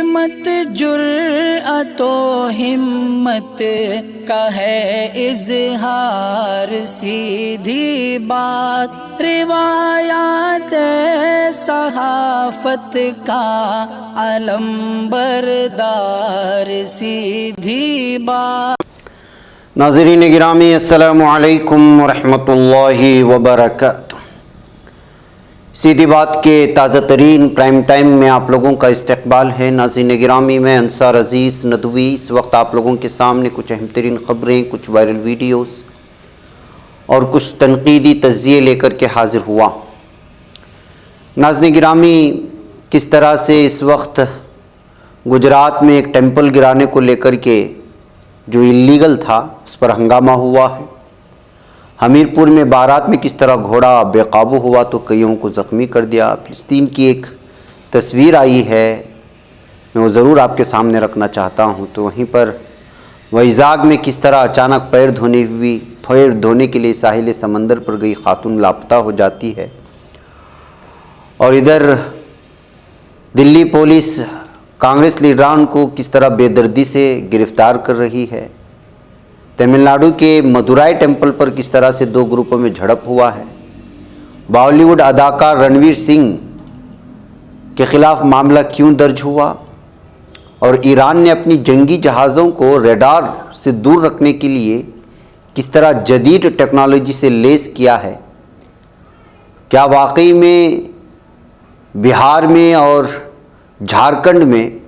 इस्मत जुर्अतो हिम्मत का है इजहार, सीधी बात रिवायात सहाफत का अलंबरदार, सीधी बात। नाज़रीन गिरामी अस्सलामु अलैकुम वरहमतुल्लाहि वबरकातुहू। सीधी बात के ताज़ा तरीन प्राइम टाइम में आप लोगों का इस्तकबाल है। नाज़रीन गिरामी, मैं अंसार अज़ीज़ नदवी इस वक्त आप लोगों के सामने कुछ अहम तरीन ख़बरें, कुछ वायरल वीडियोस और कुछ तनकीदी तज़्ज़िये लेकर के हाज़िर हुआ। नाज़रीन गिरामी, किस तरह से इस वक्त गुजरात में एक टेंपल गिराने को लेकर के जो इल्लीगल था उस पर हंगामा हुआ है। हमीरपुर में बारात में किस तरह घोड़ा बेकाबू हुआ तो कईयों को ज़ख्मी कर दिया। फ़िलिस्तीन की एक तस्वीर आई है, मैं वो ज़रूर आपके सामने रखना चाहता हूँ। तो वहीं पर वैज़ाग में किस तरह अचानक पैर धोने के लिए साहिल समंदर पर गई खातून लापता हो जाती है। और इधर दिल्ली पुलिस कांग्रेस लीडरान को किस तरह बेदर्दी से गिरफ्तार कर रही है। तमिलनाडु के मदुराई टेंपल पर किस तरह से दो ग्रुपों में झड़प हुआ है। बॉलीवुड अदाकार रणवीर सिंह के खिलाफ मामला क्यों दर्ज हुआ। और ईरान ने अपनी जंगी जहाज़ों को रडार से दूर रखने के लिए किस तरह जदीद टेक्नोलॉजी से लैस किया है। क्या वाकई में बिहार में और झारखंड में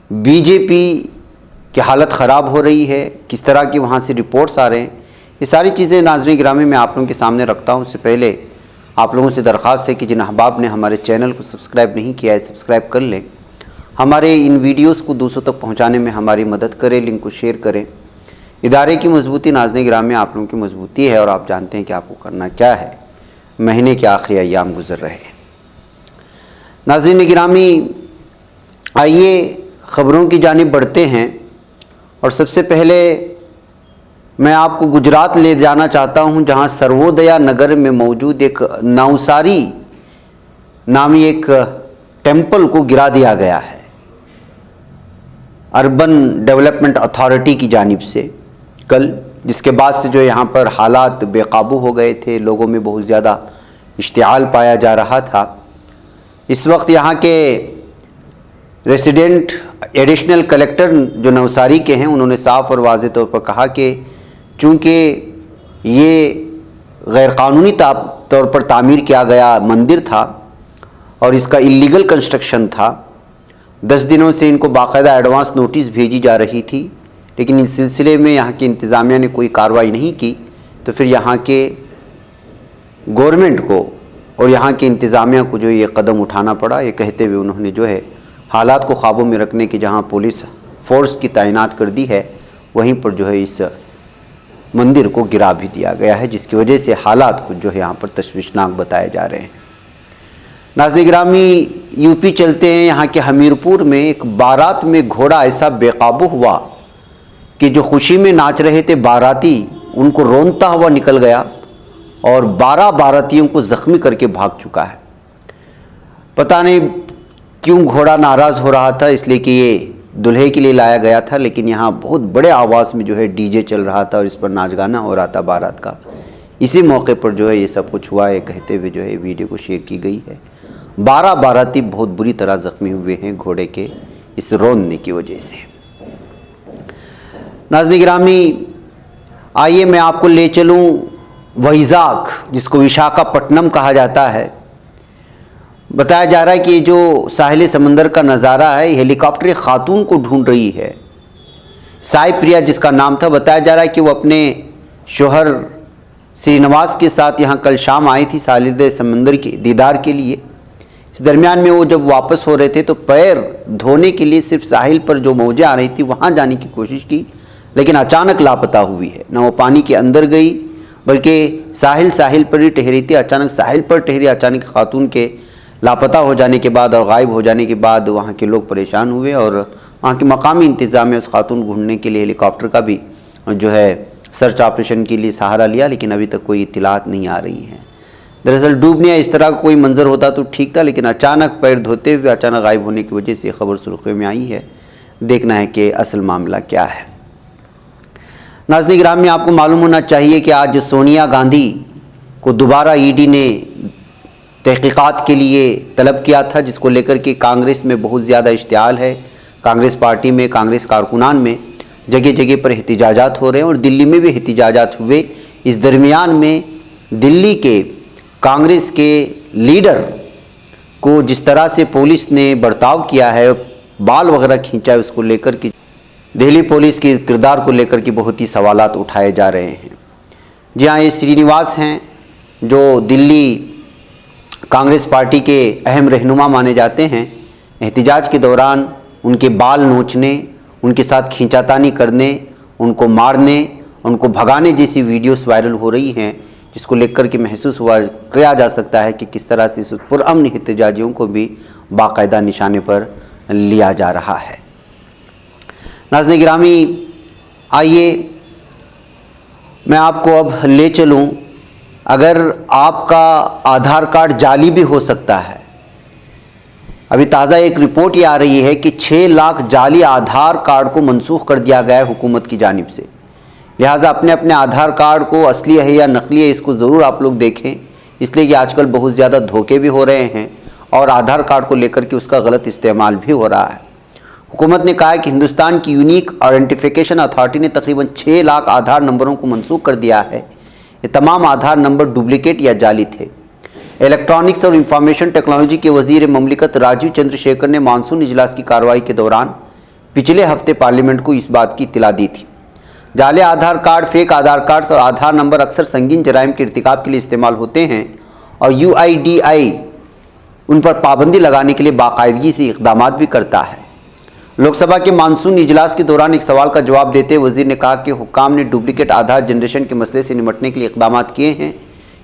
बीजेपी की हालत ख़राब हो रही है, किस तरह की वहाँ से रिपोर्ट्स आ रहे हैं। ये सारी चीज़ें नाज़रीन गिरामी में आप लोगों के सामने रखता हूँ। उससे पहले आप लोगों से दरख्वास्त है कि जिन अहबाब ने हमारे चैनल को सब्सक्राइब नहीं किया है सब्सक्राइब कर लें। हमारे इन वीडियोस को दूसरों तक पहुँचाने में हमारी मदद करें, लिंक को शेयर करें। इदारे की मजबूती नाज़रीन गिरामी आप लोगों की मजबूती है और आप जानते हैं कि आपको करना क्या है। महीने के आखिरी अय्याम गुजर रहे हैं। नाज़रीन गिरामी, आइए ख़बरों की जानिब बढ़ते हैं। और सबसे पहले मैं आपको गुजरात ले जाना चाहता हूं, जहां सर्वोदया नगर में मौजूद एक नवसारी नामी एक टेंपल को गिरा दिया गया है अर्बन डेवलपमेंट अथॉरिटी की जानिब से कल, जिसके बाद से जो यहां पर हालात बेकाबू हो गए थे। लोगों में बहुत ज़्यादा इश्तिआल पाया जा रहा था। इस वक्त यहाँ के रेसिडेंट एडिशनल कलेक्टर जो नवसारी के हैं, उन्होंने साफ और वाज़ेह तौर पर कहा कि चूँकि ये गैरकानूनी तौर पर तामीर किया गया मंदिर था और इसका इल्लीगल कंस्ट्रक्शन था, 10 दिनों से इनको बाकायदा एडवांस नोटिस भेजी जा रही थी, लेकिन इस सिलसिले में यहाँ की इंतज़ामिया ने कोई कार्रवाई नहीं की। तो फिर यहाँ के गवर्नमेंट को और यहाँ की इंतज़ामिया को जो ये कदम उठाना पड़ा। ये कहते हुए उन्होंने जो है हालात को काबू में रखने की जहां पुलिस फोर्स की तैनात कर दी है, वहीं पर जो है इस मंदिर को गिरा भी दिया गया है, जिसकी वजह से हालात कुछ जो है यहाँ पर तशवीशनाक बताए जा रहे हैं। नाज़रीन गिरामी, यूपी चलते हैं। यहाँ के हमीरपुर में एक बारात में घोड़ा ऐसा बेकाबू हुआ कि जो खुशी में नाच रहे थे बाराती, उनको रोनता हुआ निकल गया और 12 बारातियों को ज़ख्मी करके भाग चुका है। पता नहीं क्यों घोड़ा नाराज़ हो रहा था, इसलिए कि ये दुल्हे के लिए लाया गया था, लेकिन यहाँ बहुत बड़े आवाज़ में जो है डीजे चल रहा था और इस पर नाच गाना हो रहा था बारात का। इसी मौके पर जो है ये सब कुछ हुआ है, कहते हुए जो है वीडियो को शेयर की गई है। 12 बाराती बहुत बुरी तरह ज़ख्मी हुए हैं घोड़े के इस रोनने की वजह से। नाज़रीन गिरामी, आइए मैं आपको ले चलूँ वैज़ाग, जिसको विशाखापट्टनम कहा जाता है। बताया जा रहा है कि जो साहिल समंदर का नज़ारा है, हेलीकॉप्टर एक खातून को ढूंढ रही है, साई प्रिया जिसका नाम था। बताया जा रहा है कि वो अपने शोहर श्रीनिवास के साथ यहाँ कल शाम आई थी साहिल समंदर के दीदार के लिए। इस दरमियान में वो जब वापस हो रहे थे तो पैर धोने के लिए सिर्फ साहिल पर जो मौजें आ रही थी वहाँ जाने की कोशिश की, लेकिन अचानक लापता हुई है। न वो पानी के अंदर गई बल्कि साहिल पर ही ठहरी थी। अचानक साहिल पर ठहरी अचानक खातून के लापता हो जाने के बाद और गायब हो जाने के बाद वहाँ के लोग परेशान हुए और वहाँ के मकामी इंतज़ामिया उस खातून ढूंढने के लिए हेलीकॉप्टर का भी जो है सर्च ऑपरेशन के लिए सहारा लिया, लेकिन अभी तक कोई इत्तलात नहीं आ रही हैं। दरअसल डूबने या इस तरह का कोई मंजर होता तो ठीक था, लेकिन अचानक पैर धोते हुए अचानक गायब होने की वजह से खबर सुर्खियों में आई है। देखना है कि असल मामला क्या है। नाज़रीन गिरामी, आपको मालूम होना चाहिए कि आज सोनिया गांधी को दोबारा ईडी ने तहकीकात के लिए तलब किया था, जिसको लेकर के कांग्रेस में बहुत ज़्यादा इश्तियाल है। कांग्रेस पार्टी में, कांग्रेस कारकुनान में जगह जगह पर एहतिजाजात हो रहे हैं और दिल्ली में भी एहतिजाजात हुए। इस दरमियान में दिल्ली के कांग्रेस के लीडर को जिस तरह से पुलिस ने बर्ताव किया है, बाल वगैरह खींचा है, उसको लेकर के दिल्ली पुलिस के किरदार को लेकर के बहुत ही सवालात उठाए जा रहे हैं। जी हाँ, ये श्रीनिवास हैं जो दिल्ली कांग्रेस पार्टी के अहम रहनुमा माने जाते हैं। एहतिजाज के दौरान उनके बाल नोचने, उनके साथ खींचातानी करने, उनको मारने, उनको भगाने जैसी वीडियोस वायरल हो रही हैं, जिसको लेकर के महसूस किया जा सकता है कि किस तरह से पुरअमन एहतिजाजियों को भी बाकायदा निशाने पर लिया जा रहा है। नाज़रीन गिरामी, आइए मैं आपको अब ले चलूं, अगर आपका आधार कार्ड जाली भी हो सकता है। अभी ताज़ा एक रिपोर्ट ये आ रही है कि 6 लाख जाली आधार कार्ड को मनसूख कर दिया गया है हुकूमत की जानिब से। लिहाजा अपने अपने आधार कार्ड को असली है या नकली है, इसको ज़रूर आप लोग देखें, इसलिए कि आजकल बहुत ज़्यादा धोखे भी हो रहे हैं और आधार कार्ड को लेकर के उसका गलत इस्तेमाल भी हो रहा है। हुकूमत ने कहा है कि हिंदुस्तान की यूनिक आइडेंटिफिकेशन अथॉरिटी ने तकरीबन 6 लाख आधार नंबरों को मनसूख कर दिया है। ये तमाम आधार नंबर डुप्लिकेट या जाली थे। इलेक्ट्रॉनिक्स और इंफॉर्मेशन टेक्नोलॉजी के वजीर ममलिकत राजीव चंद्रशेखर ने मानसून इजलास की कार्रवाई के दौरान पिछले हफ्ते पार्लियामेंट को इस बात की इत्तला दी थी। जाले आधार कार्ड, फेक आधार कार्ड्स और आधार नंबर अक्सर संगीन जराइम के इर्तिकाब के लिए इस्तेमाल होते हैं और UIDAI उन पर पाबंदी लगाने के लिए बाकायदगी से इक़दाम भी करता है। लोकसभा के मानसून इजलास के दौरान एक सवाल का जवाब देते हुए वजीर ने कहा कि हुक्काम ने डुप्लिकेट आधार जनरेशन के मसले से निपटने के लिए इक़दाम किए हैं।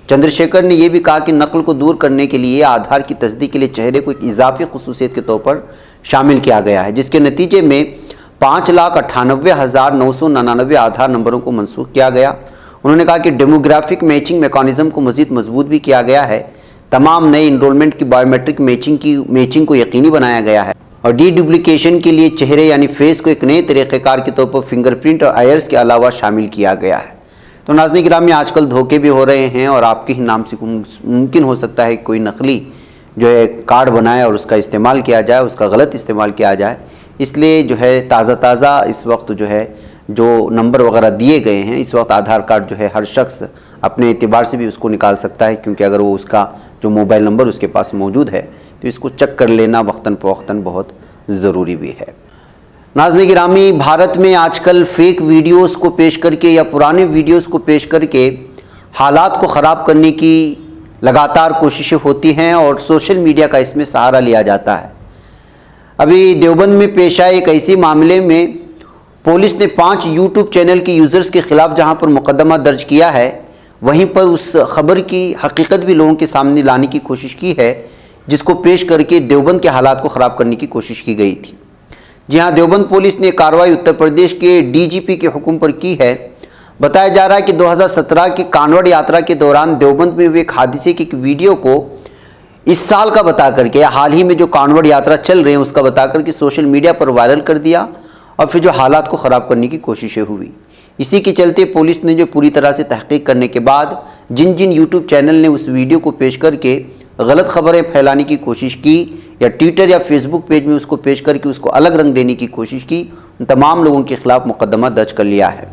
चंद्रशेखर ने यह भी कहा कि नकल को दूर करने के लिए आधार की तस्दीक के लिए चेहरे को एक इजाफी खुसूसियत के तौर पर शामिल किया गया है, जिसके नतीजे में 5,98,999 आधार नंबरों को मनसूख किया गया। उन्होंने कहा कि डेमोग्राफिक मैचिंग मेकानिज़म को मज़ीद मजबूत भी किया गया है। तमाम नए इनरोलमेंट की बायोमेट्रिक मैचिंग को यकीनी बनाया गया है और डी डुप्लीकेशन के लिए चेहरे यानी फेस को एक नए तरीक़ेकार के तौर पर फिंगरप्रिंट और आयर्स के अलावा शामिल किया गया है। तो नाज़रीन गिरामी, आजकल धोखे भी हो रहे हैं और आपके ही नाम से मुमकिन हो सकता है कि कोई नकली जो है कार्ड बनाए और उसका इस्तेमाल किया जाए, उसका गलत इस्तेमाल किया जाए। इसलिए जो है ताज़ा इस वक्त जो है जो नंबर वगैरह दिए गए हैं, इस वक्त आधार कार्ड जो है हर शख्स अपने एतबार से भी उसको निकाल सकता है, क्योंकि अगर वो उसका जो मोबाइल नंबर उसके पास मौजूद है तो इसको चेक कर लेना वक्तन फ़वक्तन बहुत ज़रूरी भी है। नाज़रीन गिरामी, भारत में आजकल फ़ेक वीडियोस को पेश करके या पुराने वीडियोस को पेश करके हालात को ख़राब करने की लगातार कोशिशें होती हैं और सोशल मीडिया का इसमें सहारा लिया जाता है। अभी देवबंद में पेश आए एक ऐसे मामले में पुलिस ने 5 यूट्यूब चैनल के यूज़र्स के ख़िलाफ़ जहां पर मुकदमा दर्ज किया है, वहीं पर उस खबर की हकीकत भी लोगों के सामने लाने की कोशिश की है, जिसको पेश करके देवबंद के हालात को ख़राब करने की कोशिश की गई थी। जी हाँ, देवबंद पुलिस ने कार्रवाई उत्तर प्रदेश के DGP के हुक्म पर की है। बताया जा रहा है कि 2017 की कांवड़ यात्रा के दौरान देवबंद में हुए एक हादसे की एक वीडियो को इस साल का बता करके या हाल ही में जो कांवड़ यात्रा चल रहे हैं उसका बता करके सोशल मीडिया पर वायरल कर दिया और फिर जो हालात को ख़राब करने की कोशिशें हुई। इसी के चलते पुलिस ने जो पूरी तरह से तहकीक करने के बाद जिन जिन यूट्यूब चैनल ने उस वीडियो को पेश करके गलत खबरें फैलाने की कोशिश की या ट्विटर या फेसबुक पेज में उसको पेश करके उसको अलग रंग देने की कोशिश की, उन तमाम लोगों के खिलाफ मुकदमा दर्ज कर लिया है।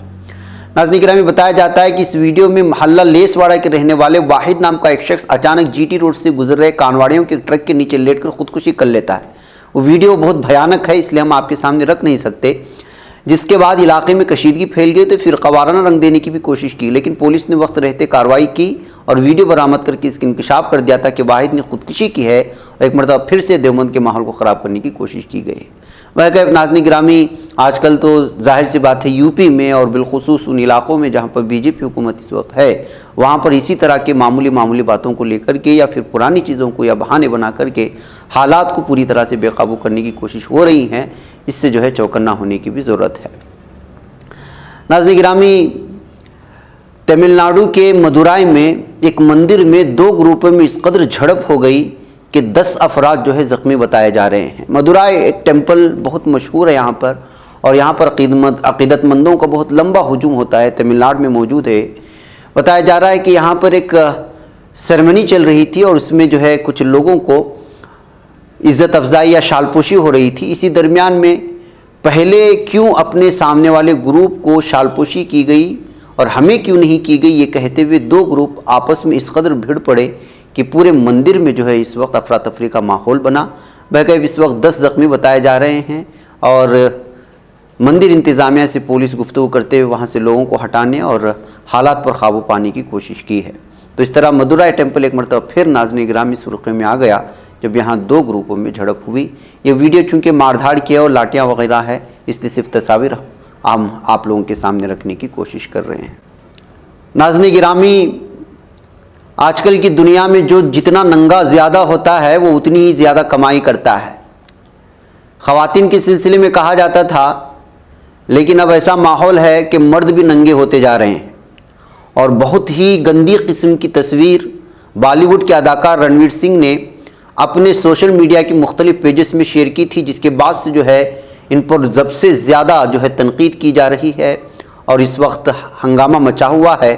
नाज़रीन गिरामी, बताया जाता है कि इस वीडियो में मोहल्ला लेसवाड़ा के रहने वाले वाहिद नाम का एक शख्स अचानक GT रोड से गुजर रहे कानवाड़ियों के ट्रक के नीचे लेटकर खुदकुशी कर लेता है। वो वीडियो बहुत भयानक है, इसलिए हम आपके सामने रख नहीं सकते। जिसके बाद इलाके में कशीदगी फैल गई तो फिर क़वाराना रंग देने की भी कोशिश की, लेकिन पुलिस ने वक्त रहते कार्रवाई की और वीडियो बरामद करके इसका इंकशाफ कर दिया था कि वाहिद ने खुदकुशी की है और एक मरतबा फिर से देवबंद के माहौल को ख़राब करने की कोशिश की गई। वह नाज़रीन गिरामी, आजकल तो जाहिर सी बात है यूपी में और बिलखुसूस उन इलाकों में जहाँ पर BJP हुकूमत इस वक्त है, वहाँ पर इसी तरह के मामूली बातों को लेकर के या फिर पुरानी चीज़ों को या बहाने बना करके हालात को पूरी तरह से बेकाबू करने की कोशिश हो रही हैं। इससे जो है चौकन्ना होने की भी ज़रूरत है। नाज़रीन गिरामी, तमिलनाडु के मदुराई में एक मंदिर में दो ग्रुपों में इस कदर झड़प हो गई कि 10 अफराद जो है ज़ख्मी बताए जा रहे हैं। मदुराई एक टेम्पल बहुत मशहूर है यहाँ पर, और यहाँ पर अक़ीदतमंदों का बहुत लंबा हुजूम होता है, तमिलनाडु में मौजूद है। बताया जा रहा है कि यहाँ पर एक सेरेमनी चल रही थी और उसमें जो है कुछ लोगों को इज़्ज़त अफजाई या शालपोशी हो रही थी। इसी दरमियान में पहले क्यों अपने सामने वाले ग्रुप को शालपोशी की गई और हमें क्यों नहीं की गई, ये कहते हुए दो ग्रुप आपस में इस कदर भिड़ पड़े कि पूरे मंदिर में जो है इस वक्त अफरा तफरी का माहौल बना। बहरकैफ इस वक्त 10 ज़ख्मी बताए जा रहे हैं और मंदिर इंतज़ामिया से पुलिस गुफ्तगू करते हुए वहाँ से लोगों को हटाने और हालात पर काबू पाने की कोशिश की है। तो इस तरह मदुराई टेम्पल एक मरतबा फिर नाज़रीन गिरामी सुर्ख़ी में आ गया जब यहाँ दो ग्रुपों में झड़प हुई। ये वीडियो चूँकि मारधाड़ किया और लाठियाँ वगैरह है, इसलिए सिर्फ तस्वीर हम आप लोगों के सामने रखने की कोशिश कर रहे हैं। नाज़रीन गिरामी, आजकल की दुनिया में जो जितना नंगा ज़्यादा होता है वो उतनी ही ज़्यादा कमाई करता है। ख़वातीन के सिलसिले में कहा जाता था, लेकिन अब ऐसा माहौल है कि मर्द भी नंगे होते जा रहे हैं। और बहुत ही गंदी किस्म की तस्वीर बॉलीवुड के अदाकार रणवीर सिंह ने अपने सोशल मीडिया के मुख्तलिफ पेजेस में शेयर की थी, जिसके बाद से जो है इन पर सबसे ज़्यादा जो है तनकीद की जा रही है और इस वक्त हंगामा मचा हुआ है।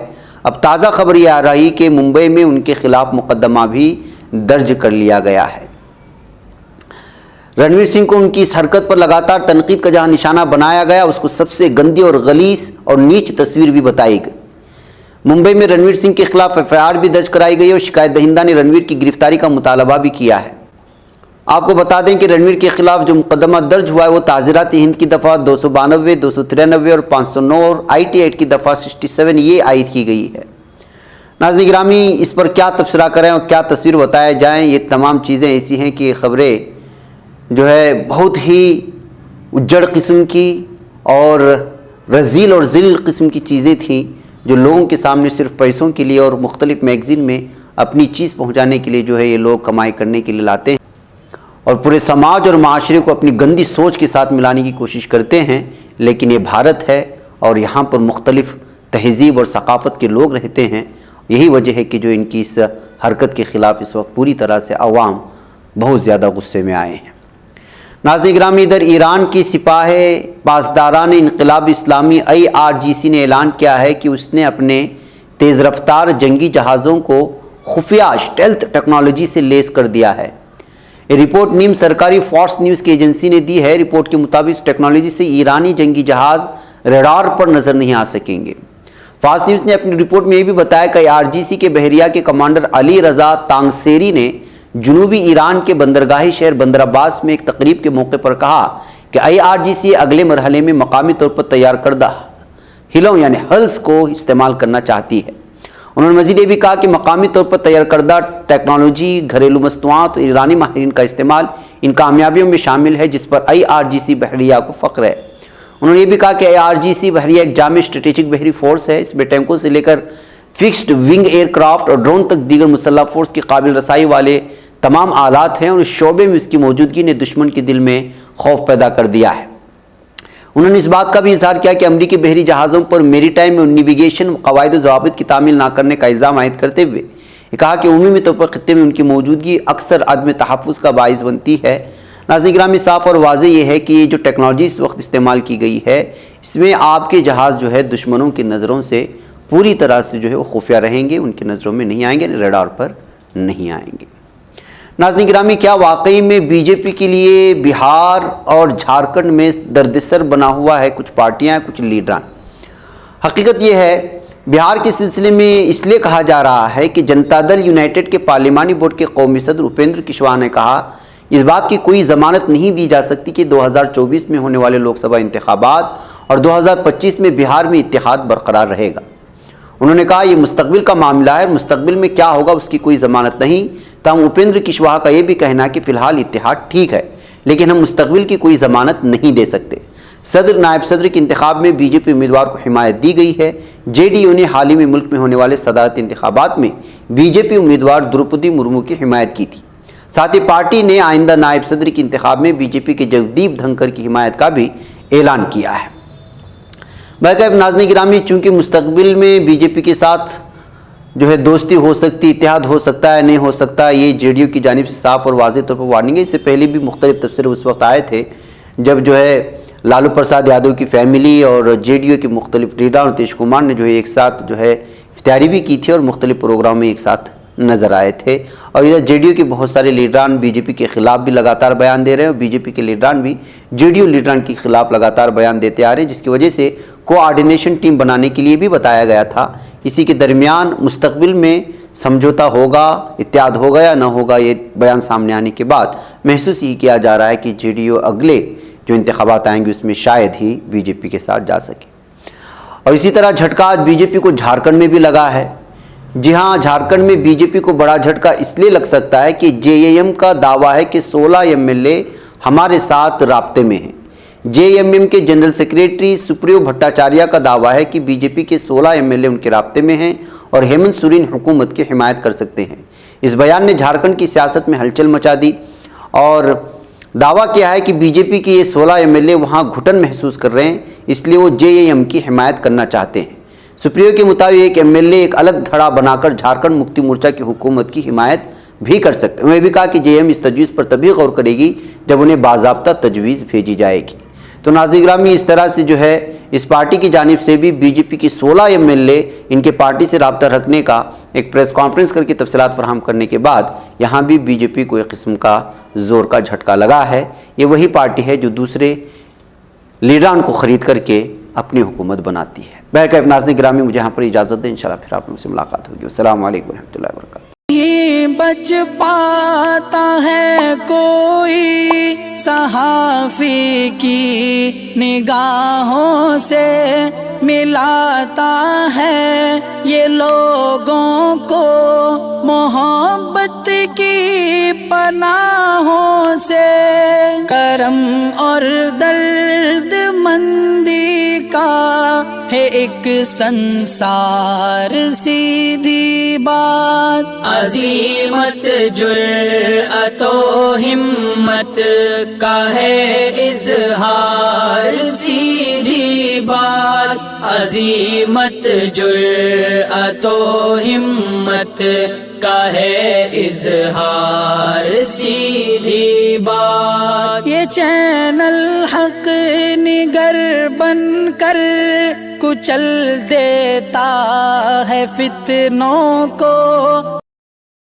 अब ताज़ा खबर ये आ रही कि मुंबई में उनके खिलाफ मुकदमा भी दर्ज कर लिया गया है। रणवीर सिंह को उनकी इस हरकत पर लगातार तनकीद का जहां निशाना बनाया गया, उसको सबसे गंदी और गलीस और नीच तस्वीर भी बताई गई। मुंबई में रणवीर सिंह के खिलाफ FIR भी दर्ज कराई गई और शिकायत दहिंदा ने रणवीर की गिरफ्तारी का मुतालबा भी किया है। आपको बता दें कि रणवीर के खिलाफ जो मुकदमा दर्ज हुआ है वो ताज़ीरात हिंद की दफ़ा 292, 293 और 509 और IT एक्ट की दफ़ा 67 ये आयद की गई है। नाज़रीन गिरामी, इस पर क्या तबसरा करें और क्या तस्वीर बताया जाएँ, ये तमाम चीज़ें ऐसी हैं कि खबरें जो है बहुत ही उज्जड़ किस्म की और रजील और ज़िल किस्म की चीज़ें थीं जो लोगों के सामने सिर्फ पैसों के लिए और मुख्तलिफ मैगज़ीन में अपनी चीज़ पहुंचाने के लिए जो है ये लोग कमाई करने के लिए लाते हैं और पूरे समाज और माशरे को अपनी गंदी सोच के साथ मिलाने की कोशिश करते हैं। लेकिन ये भारत है और यहाँ पर मुख्तलिफ तहज़ीब और सकाफ़त के लोग रहते हैं। यही वजह है कि जो इनकी इस हरकत के ख़िलाफ़ इस वक्त पूरी तरह से अवाम बहुत ज़्यादा गुस्से में आए हैं। नाज़रीन गिरामी, इधर ईरान की सिपाह पासदारान इनक़िलाब इस्लामी IRGC ने ऐलान किया है कि उसने अपने तेज़ रफ्तार जंगी जहाज़ों को खुफिया स्टेल्थ टेक्नोलॉजी से लेस कर दिया है। ये रिपोर्ट नीम सरकारी फॉक्स न्यूज़ की एजेंसी ने दी है। रिपोर्ट के मुताबिक इस टेक्नोलॉजी से ईरानी जंगी जहाज़ रडार पर नज़र नहीं आ सकेंगे। फॉक्स न्यूज़ ने अपनी रिपोर्ट में ये भी बताया कि IRGC के बहरिया के कमांडर अली रज़ा तांगसेरी ने जनूबी ईरान के बंदरगाही शहर बंदर अब्बास में एक तकरीब के मौके पर कहा कि IRGC अगले मरहले में मकामी तौर पर तैयार करदा हिलों यानी हल्स को इस्तेमाल करना चाहती है। उन्होंने मज़ीद ये भी कहा कि मकामी तौर पर तैयार करदा टेक्नोलॉजी, घरेलू मस्तूआत और ईरानी माहिरीन का इस्तेमाल इन कामयाबियों में शामिल है जिस पर IRGC बहरिया को फ़ख्र है। उन्होंने ये भी कहा कि IRGC बहरिया एक जामे स्ट्रेटेजिक बहरी फोर्स है। इसमें टैंकों से लेकर फिक्स्ड विंग एयरक्राफ्ट और ड्रोन तक दीगर मुसल्लह फोर्स की काबिल रसाई वाले तमाम आलात हैं और इस शोबे में उसकी मौजूदगी ने दुश्मन के दिल में खौफ पैदा कर दिया है। उन्होंने इस बात का भी इजहार किया कि अमरीकी बहरी जहाज़ों पर मेरीटाइम और नेविगेशन कवायद ज़वाबित की तामील ना करने का इल्ज़ाम आयद करते हुए कहा कि उमूमी तौर पर खत्ते में उनकी मौजूदगी अक्सर अदम तहफ़्फ़ुज़ का बाइस बनती है। नाज़रीन गिरामी, साफ़ और वाज़ेह ये है कि ये जो टेक्नोलॉजी इस वक्त इस्तेमाल की गई है इसमें आपके जहाज़ जो है दुश्मनों की नज़रों से पूरी तरह से जो है वो खुफिया रहेंगे, उनकी नज़रों में नहीं आएंगे, रडार पर नहीं आएंगे। नाज़रीन गिरामी, क्या वाकई में बीजेपी के लिए बिहार और झारखंड में दर्दसर बना हुआ है कुछ पार्टियां, कुछ लीडरान? हकीकत यह है, बिहार के सिलसिले में इसलिए कहा जा रहा है कि जनता दल यूनाइटेड के पार्लिमानी बोर्ड के कौमी सदर उपेंद्र कुशवाहा ने कहा इस बात की कोई ज़मानत नहीं दी जा सकती कि 2024 में होने वाले लोकसभा इंतखाबात और 2025 में बिहार में इत्तेहाद बरकरार रहेगा। उन्होंने कहा यह मुस्तकबिल का मामला है, मुस्तकबिल में क्या होगा उसकी कोई ज़मानत नहीं। तमाम उपेंद्र कुशवाहा का यह भी कहना कि फ़िलहाल इत्तेहाद ठीक है लेकिन हम मुस्तकबिल की कोई ज़मानत नहीं दे सकते। सदर नायब सदर के इंतखाब में बीजेपी उम्मीदवार को हिमायत दी गई है। JDU ने हाल ही में मुल्क में होने वाले सदारती इंतखाबात में बीजेपी उम्मीदवार द्रौपदी मुर्मू की हिमायत की थी। साथ ही पार्टी ने आइंदा नायब सदर के इंतखाब में बीजेपी के जगदीप धनखड़ की हिमायत का भी ऐलान किया है। बहरकैफ नाज़रीन गिरामी, चूँकि मुस्तकबिल में बीजेपी के साथ जो है दोस्ती हो सकती, इत्तेहाद हो सकता है, नहीं हो सकता, ये जेडीयू की जानिब से साफ और वाज़ेह तौर पर वार्निंग है। इससे पहले भी मुख्तलिफ तबसरे उस वक्त आए थे जब जो है लालू प्रसाद यादव की फैमिली और जेडीयू के मुख्तलिफ लीडर और नीतीश कुमार ने जो है एक साथ जो है इफ्तारी भी की थी और मुख्तलिफ प्रोग्राम में एक साथ नज़र आए थे। और इधर जेडीयू के बहुत सारे लीडरान बीजेपी के खिलाफ भी लगातार बयान दे रहे हैं और बीजेपी के लीडरान भी जेडीयू लीडरान के खिलाफ लगातार बयान देते आ रहे हैं, जिसकी वजह से कोऑर्डिनेशन टीम बनाने के लिए भी बताया गया था। इसी के दरमियान मुस्तकबिल में समझौता होगा, इत्तेहाद होगा या ना होगा, ये बयान सामने आने के बाद महसूस ही किया जा रहा है कि जेडीयू अगले जो इंतखाबात आएंगे उसमें शायद ही बीजेपी के साथ जा सके। और इसी तरह झटका आज बीजेपी को झारखंड में भी लगा है। जी हाँ, झारखंड में बीजेपी को बड़ा झटका इसलिए लग सकता है कि जेएमएम का दावा है कि 16 एमएलए हमारे साथ राब्ते में हैं। जेएमएम के जनरल सेक्रेटरी सुप्रियो भट्टाचार्य का दावा है कि बीजेपी के 16 एमएलए उनके राब्ते में हैं और हेमंत सोरेन हुकूमत की हिमायत कर सकते हैं। इस बयान ने झारखंड की सियासत में हलचल मचा दी और दावा किया है कि बीजेपी के ये 16 एमएलए वहाँ घुटन महसूस कर रहे हैं, इसलिए वो जेएमएम की हिमायत करना चाहते हैं। सुप्रियो के मुताबिक एक एमएलए एक अलग धड़ा बनाकर झारखंड मुक्ति मोर्चा की हुकूमत की हिमायत भी कर सकते हैं। उन्होंने भी कहा कि जेएम इस तजवीज़ पर तभी गौर करेगी जब उन्हें बाज़ाब्ता तजवीज़ भेजी जाएगी। तो नाज़रीन गिरामी, इस तरह से जो है इस पार्टी की जानिब से भी बीजेपी की 16 एमएलए इनके पार्टी से रब्ता रखने का एक प्रेस कॉन्फ्रेंस करके तफसीलात फराहम करने के बाद यहाँ भी बीजेपी को एक किस्म का जोर का झटका लगा है। ये वही पार्टी है जो दूसरे लीडरान को ख़रीद करके अपनी हुकूमत बनाती है। बहरकैफ नाज़रीन गिरामी, मुझे यहाँ पर इजाज़त दें, इंशाल्लाह फिर आप लोगों से मुलाकात होगी। अस्सलाम वालेकुम रहमतुल्लाहि व बरकातुहू। बच पाता है कोई सहाफ़ी की निगाहों से, मिलाता है ये लोगों को मोहब्बत की पनाहों से। करम और दर्द मंदी का है एक संसार, सीधी बात अज़ीमत जुर्अतो हिम्मत का है इज़हार, सीधी बात अज़ीमत जुर्अतो हिम्मत का है इज़हार, सीधी बात। ये चैनल हक निगर बनकर कुचल देता है फितनों को।